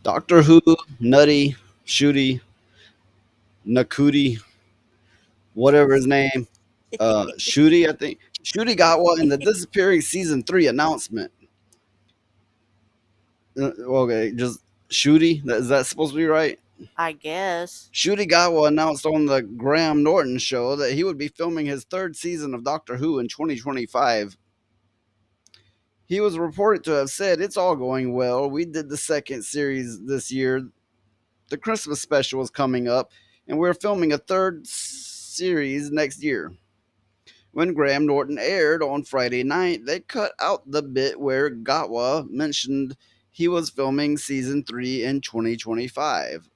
Doctor Who, Nutty, Shooty, Nakuti, whatever his name, Shooty, I think. Shooty Gatwa in the disappearing season 3 announcement. Okay, just Shooty. Is that supposed to be right? I guess. Ncuti Gatwa announced on the Graham Norton Show that he would be filming his third season of Doctor Who in 2025. He was reported to have said, "It's all going well. We did the second series this year. The Christmas special is coming up, and we're filming a third series next year." When Graham Norton aired on Friday night, they cut out the bit where Gatwa mentioned he was filming season 3 in 2025.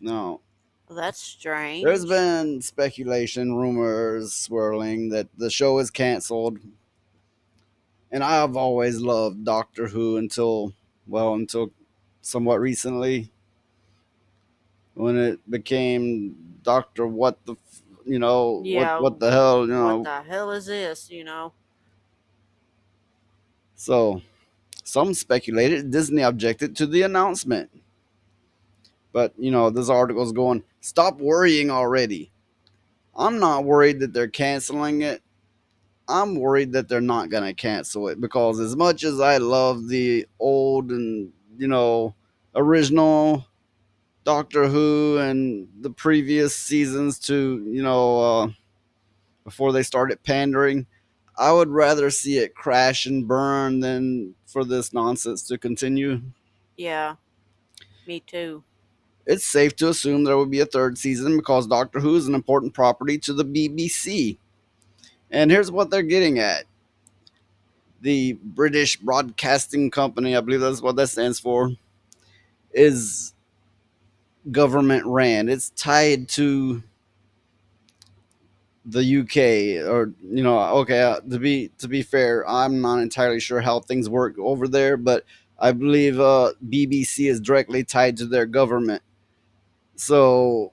No, Well, that's there's strange. been speculation, rumors swirling that the show is canceled, and I've always loved Doctor Who until somewhat recently when it became Doctor What the Yeah, what the hell what the hell is this? So some speculated Disney objected to the announcement, but this article's going, stop worrying already. I'm not worried that they're canceling it. I'm worried that they're not going to cancel it because as much as I love the old and, original Doctor Who and the previous seasons to, before they started pandering, I would rather see it crash and burn than for this nonsense to continue. Yeah, me too. It's safe to assume there will be a third season because Doctor Who is an important property to the BBC. And here's what they're getting at: the British Broadcasting Company, I believe that's what that stands for, is government ran. It's tied to the UK, or okay. To be fair, I'm not entirely sure how things work over there, but I believe BBC is directly tied to their government. So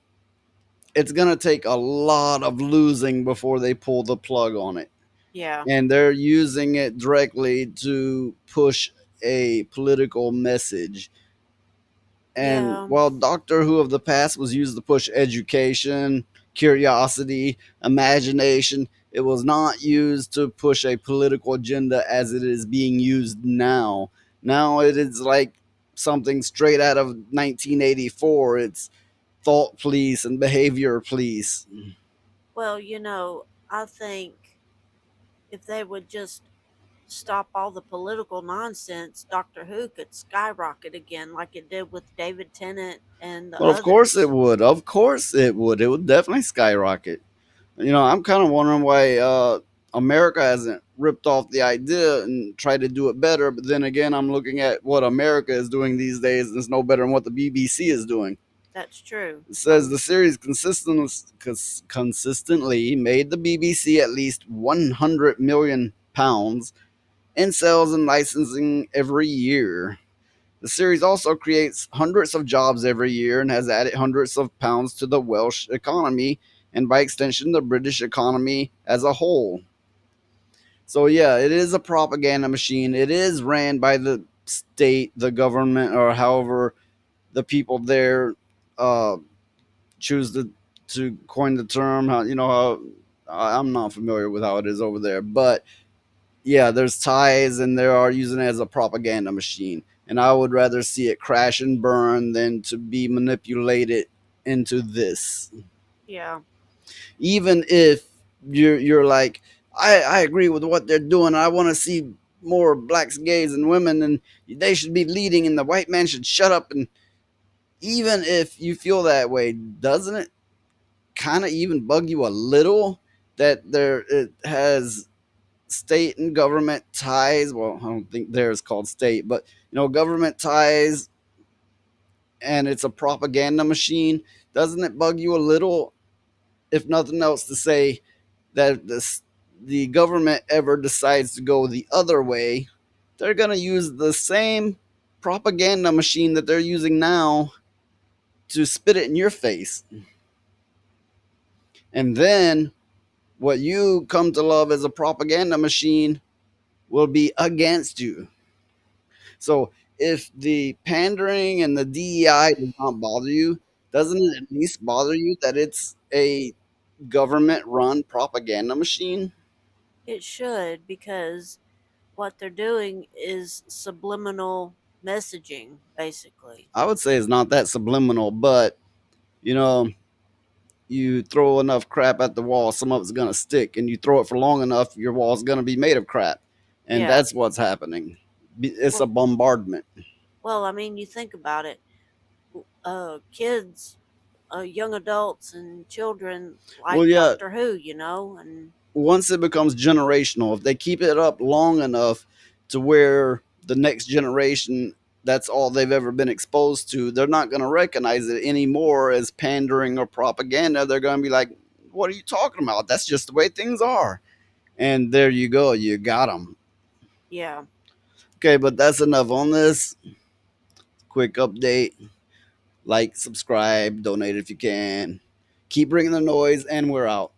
it's gonna take a lot of losing before they pull the plug on it, Yeah, and they're using it directly to push a political message. And yeah, while Doctor Who of the past was used to push education, curiosity, imagination, it was not used to push a political agenda as it is being used now. Now it is like something straight out of 1984. It's thought police and behavior police. well, I think if they would just stop all the political nonsense, Doctor Who could skyrocket again like it did with David Tennant and the Well, of course it others. would. Of course it would. It would definitely skyrocket. I'm kind of wondering why America hasn't ripped off the idea and tried to do it better. But then again, I'm looking at what America is doing these days, and it's no better than what the BBC is doing. That's true. It says the series consistently made the BBC at least £100 million in sales and licensing every year. The series also creates hundreds of jobs every year and has added hundreds of pounds to the Welsh economy and, by extension, the British economy as a whole. So, yeah, it is a propaganda machine. It is ran by the state, the government, or however the people there uh, choose to coin the term. How I'm not familiar with how it is over there, but yeah, there's ties and they are using it as a propaganda machine. And I would rather see it crash and burn than to be manipulated into this. Yeah, Even if you're like, I agree with what they're doing. I want to see more blacks, gays, and women, and they should be leading, and the white man should shut up. And even if you feel that way, doesn't it kind of even bug you a little that there it has state and government ties? Well, I don't think theirs called state, but government ties, and it's a propaganda machine. Doesn't it bug you a little, if nothing else, to say that the government ever decides to go the other way, they're going to use the same propaganda machine that they're using now to spit it in your face. And then what you come to love as a propaganda machine will be against you. So if the pandering and the DEI does not bother you, doesn't it at least bother you that it's a government run propaganda machine? It should, because what they're doing is subliminal messaging, basically. I would say it's not that subliminal, but you know, you throw enough crap at the wall, some of it's gonna stick, and you throw it for long enough, your wall's gonna be made of crap, and Yeah. that's what's happening. It's a Well, bombardment. I mean, you think about it. Kids, young adults, and children Well, like yeah, Doctor Who, and once it becomes generational, if they keep it up long enough to where the next generation, that's all they've ever been exposed to, they're not going to recognize it anymore as pandering or propaganda. They're going to be like, what are you talking about? That's just the way things are. And there you go, you got them. yeah. Okay, but that's enough on this. Quick update: like, subscribe, donate if you can. Keep bringing the noise, and we're out.